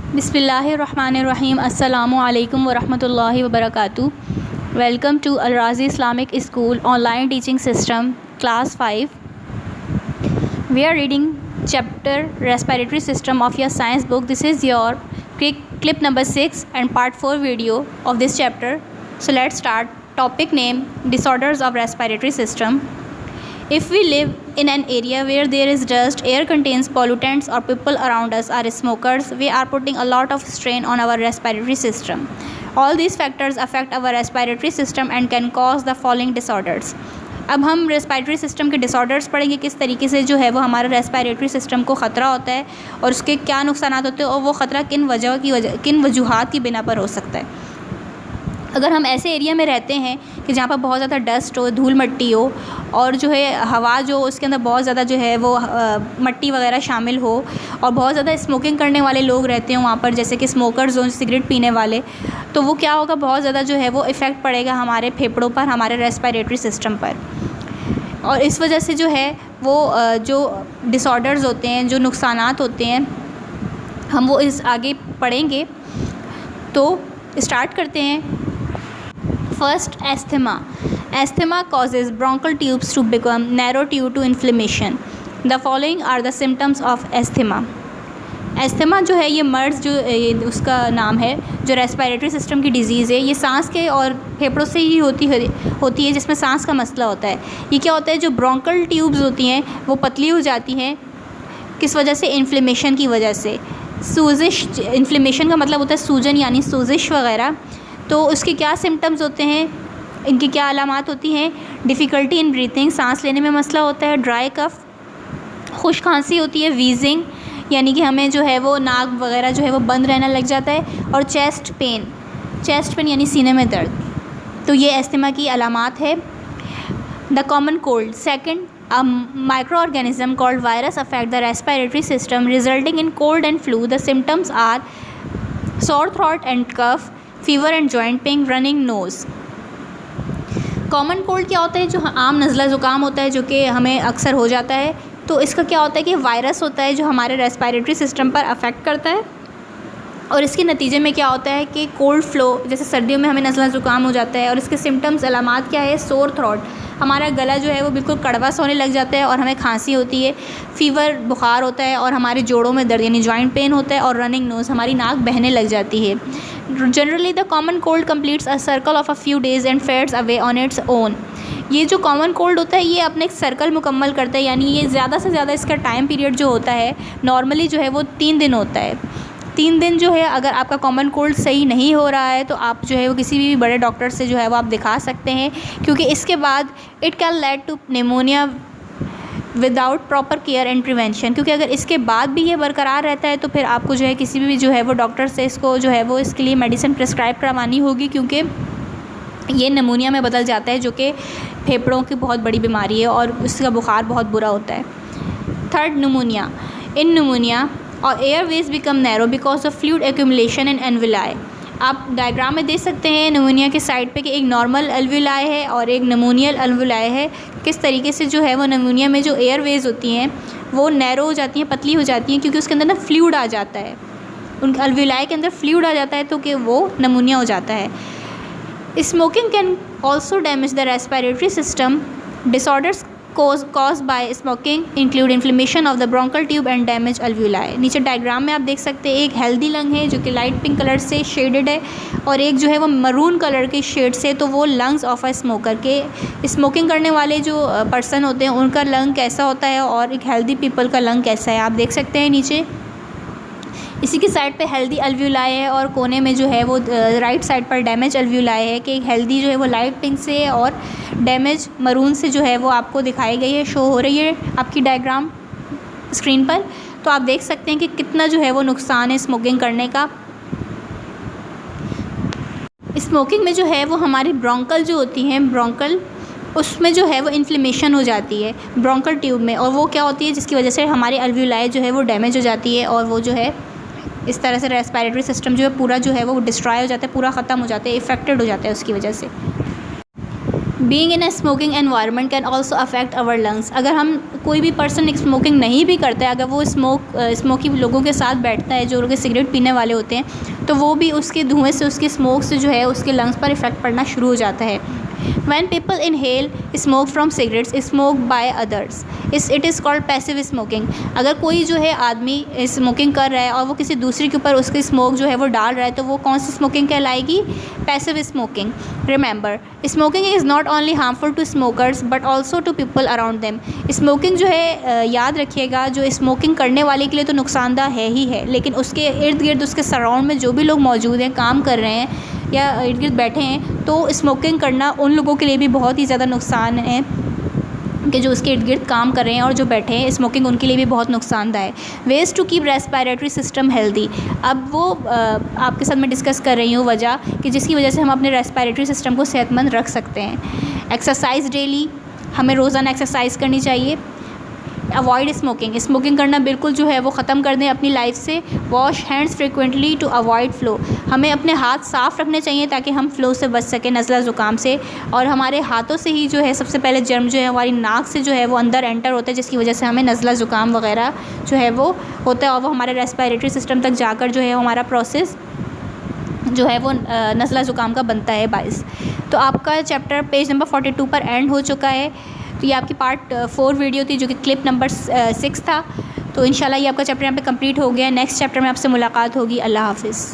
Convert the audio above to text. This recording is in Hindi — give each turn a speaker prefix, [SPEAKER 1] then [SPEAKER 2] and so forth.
[SPEAKER 1] बिस्मिल्लाहिर्रहमानिर्रहीम। अस्सलामु अलैकुम वरहमतुल्लाहि वबरकातुहू। Welcome to Al Razi Islamic school online teaching system class 5। We are reading chapter respiratory system of your science book. This is your clip number 6 and part 4 video of this chapter. So let's start. Topic name: disorders of respiratory system. If we live in an area where there is dust, air contains pollutants, or people around us are smokers, we are putting a lot of strain on our respiratory system. All these factors affect our respiratory system and can cause the following disorders. अब हम रेस्पिरेटरी सिस्टम के डिसऑर्डर्स पढ़ेंगे, किस तरीके से जो है वो हमारा रेस्पिरेटरी सिस्टम को ख़तरा होता है और उसके क्या नुकसान होते हैं और वो ख़तरा किन वजूहात की बिना पर हो सकता है। अगर हम ऐसे एरिया में रहते हैं कि जहाँ पर बहुत ज़्यादा डस्ट हो, धूल मिट्टी हो और जो है हवा जो उसके अंदर बहुत ज़्यादा जो है वो मिट्टी वगैरह शामिल हो और बहुत ज़्यादा स्मोकिंग करने वाले लोग रहते हैं वहाँ पर, जैसे कि स्मोकर्स हो, सिगरेट पीने वाले, तो वो क्या होगा, बहुत ज़्यादा जो है वो इफ़ेक्ट पड़ेगा हमारे फेफड़ों पर, हमारे रेस्पिरेटरी सिस्टम पर। और इस वजह से जो है वो जो डिसऑर्डर्स होते हैं, जो नुकसानात होते हैं, हम वो इस आगे पढ़ेंगे। तो स्टार्ट करते हैं। First, asthma. Asthma causes bronchial tubes to become narrow due to inflammation. The following are the symptoms of asthma. Asthma जो है ये मर्ज़ जो उसका नाम है, जो रेस्पिरेटरी सिस्टम की डिज़ीज़ है, ये सांस के और फेफड़ों से ही होती है, जिसमें सांस का मसला होता है। ये क्या होता है, जो ब्रोंकल ट्यूब्स होती हैं वो पतली हो जाती हैं। किस वजह से? इन्फ्लेमेशन की वजह से। सूजिश, इन्फ्लेमेशन का मतलब होता है सूजन यानी सोजिश वगैरह। तो उसके क्या सिम्टम्स होते हैं, इनकी क्या अलामात होती हैं? डिफ़िकल्टी इन ब्रीथिंग, सांस लेने में मसला होता है। ड्राई कफ, खुश खांसी होती है। वीजिंग यानी कि हमें जो है वो नाक वगैरह जो है वो बंद रहना लग जाता है। और चेस्ट पेन यानी सीने में दर्द। तो ये एस्थमा की अलामात है। The common cold. Second, a microorganism called virus affect the respiratory system resulting in cold and flu. The symptoms are sore throat and cough, fever and joint pain, running nose. Common cold क्या होता है? जो आम नज़ला ज़ुकाम होता है, जो कि हमें अक्सर हो जाता है। तो इसका क्या होता है कि वायरस होता है जो हमारे रेस्पिरेटरी सिस्टम पर अफेक्ट करता है और इसके नतीजे में क्या होता है कि कोल्ड फ्लो, जैसे सर्दियों में हमें नज़ला ज़ुकाम हो जाता है। और इसके सिम्टम्स अलामात क्या है? सोर थ्रोट, हमारा गला जो है वो बिल्कुल कड़वा सा होने लग जाता है और हमें खांसी होती है। फीवर, बुखार होता है और हमारे जोड़ों में दर्द यानी जॉइंट पेन होता है। और रनिंग नोज़, हमारी नाक बहने लग जाती है। Generally the common cold completes a circle of a few days and fades away on its own. ये जो कॉमन कोल्ड होता है ये अपने एक सर्कल मुकम्मल करता है, यानी ये ज़्यादा से ज़्यादा इसका टाइम पीरियड जो होता है नॉर्मली जो है वो 3 दिन होता है। 3 दिन जो है अगर आपका कॉमन कोल्ड सही नहीं हो रहा है तो आप जो है वो किसी भी बड़े डॉक्टर से जो है वो आप दिखा सकते हैं, क्योंकि इसके बाद it can lead to pneumonia without proper care and prevention. क्योंकि अगर इसके बाद भी ये बरकरार रहता है तो फिर आपको जो है किसी भी जो है वो डॉक्टर से इसको जो है वो इसके लिए मेडिसिन प्रिस्क्राइब करवानी होगी, क्योंकि ये निमोनिया में बदल जाता है, जो कि फेफड़ों की बहुत बड़ी बीमारी है और उसका बुखार बहुत बुरा होता है। Third, pneumonia. इन निमोनिया और airways become narrow because of fluid accumulation in alveoli. आप डायग्राम में देख सकते हैं निमोनिया के साइड पे कि एक नॉर्मल एल्विलाई है और एक निमोनियल एल्विलाई है। किस तरीके से जो है वो निमोनिया में जो एयरवेज होती हैं वो नैरो हो जाती हैं, पतली हो जाती हैं, क्योंकि उसके अंदर ना फ्लूइड आ जाता है, उन एल्विलाई के अंदर फ्लूइड आ जाता है, तो कि वो निमोनिया हो जाता है। Smoking can also damage the respiratory system. Disorders caused by smoking include inflammation of the bronchial tube and damage alveoli. नीचे डायग्राम में आप देख सकते हैं एक हेल्दी लंग है जो कि लाइट पिंक कलर से शेडेड है और एक जो है वो मरून कलर के शेड से, तो वो लंग्स ऑफ अ स्मोकर के, स्मोकिंग करने वाले जो पर्सन होते हैं उनका लंग कैसा होता है और एक हेल्दी पीपल का लंग कैसा है, आप देख सकते हैं नीचे। इसी की साइड पे हेल्दी अल्व्यूलाई है और कोने में जो है वो राइट साइड पर डैमेज अल्व्यूलाई है कि हेल्दी जो है वो लाइट पिंक से है और डैमेज मरून से जो है वो आपको दिखाई गई है, शो हो रही है आपकी डायग्राम स्क्रीन पर। तो आप देख सकते हैं कि कितना जो है वो नुकसान है स्मोकिंग करने का। स्मोकिंग में जो है वो हमारी ब्रोंकल जो होती हैं, ब्रोंकल, उसमें जो है वो इन्फ्लेमेशन हो जाती है ब्रोंकल ट्यूब में, और वो क्या होती है जिसकी वजह से हमारी अल्व्यूलाई जो है वो डैमेज हो जाती है और वो जो है इस तरह से रेस्पिरेटरी सिस्टम जो है पूरा जो है वो डिस्ट्रॉय हो जाता है, पूरा ख़त्म हो जाता है, इफ़ेक्टेड हो जाता है उसकी वजह से। Being in a smoking environment can also affect our lungs. अगर हम कोई भी पर्सन स्मोकिंग नहीं भी करता है, अगर वो स्मोकी लोगों के साथ बैठता है जो लोग सिगरेट पीने वाले होते हैं, तो वो भी उसके धुएँ से, उसके स्मोक से जो है उसके लंग्स पर इफ़ेक्ट पड़ना शुरू हो जाता है। When people inhale smoke from cigarettes smoked by others, it is called passive smoking। अगर कोई जो है आदमी स्मोकिंग कर रहा है और वो किसी दूसरे के ऊपर उसकी स्मोक जो है वो डाल रहा है, तो वो कौन सी स्मोकिंग कहलाएगी? Passive smoking. Remember, smoking is not only harmful to smokers but also to people around them. Smoking जो है याद रखिएगा, जो स्मोकिंग करने वाले के लिए तो नुकसानदा है ही है, लेकिन उसके इर्द गिर्द, उसके सराउंड में जो भी लोग मौजूद हैं, काम कर रहे हैं या इर्द गिर्द बैठे हैं, तो स्मोकिंग करना उन लोगों के लिए भी बहुत ही ज़्यादा नुकसान है कि जो उसके इर्द गिर्द काम कर रहे हैं और जो बैठे हैं। स्मोकिंग उनके लिए भी बहुत नुकसानदा है। Ways to keep respiratory system healthy. अब वो आपके साथ मैं डिस्कस कर रही हूँ वजह कि जिसकी वजह से हम अपने रेस्पिरेटरी सिस्टम को सेहतमंद रख सकते हैं। एक्सरसाइज डेली, हमें रोज़ाना एक्सरसाइज करनी चाहिए। अवॉइड स्मोकिंग करना बिल्कुल जो है वो ख़त्म कर दें अपनी लाइफ से। Wash hands frequently to avoid flu. हमें अपने हाथ साफ़ रखने चाहिए ताकि हम फ़्लो से बच सकें, नज़ला ज़ुकाम से। और हमारे हाथों से ही जो है सबसे पहले जर्म जो है हमारी नाक से जो है वो अंदर एंटर होता है, जिसकी वजह से हमें नज़ला ज़ुकाम वगैरह जो है वो होता है और वो हमारे रेस्पिरेटरी सिस्टम तक जाकर जो है हमारा प्रोसेस जो है वो नज़ला ज़ुकाम का बनता है बाइस। तो आपका चैप्टर पेज नंबर 42 पर एंड हो चुका है। तो ये आपकी पार्ट 4 वीडियो थी जो कि क्लिप नंबर 6 था। तो इंशाल्लाह ये आपका चैप्टर यहाँ पे कंप्लीट हो गया। नेक्स्ट चैप्टर में आपसे मुलाकात होगी। अल्लाह हाफ़िज़।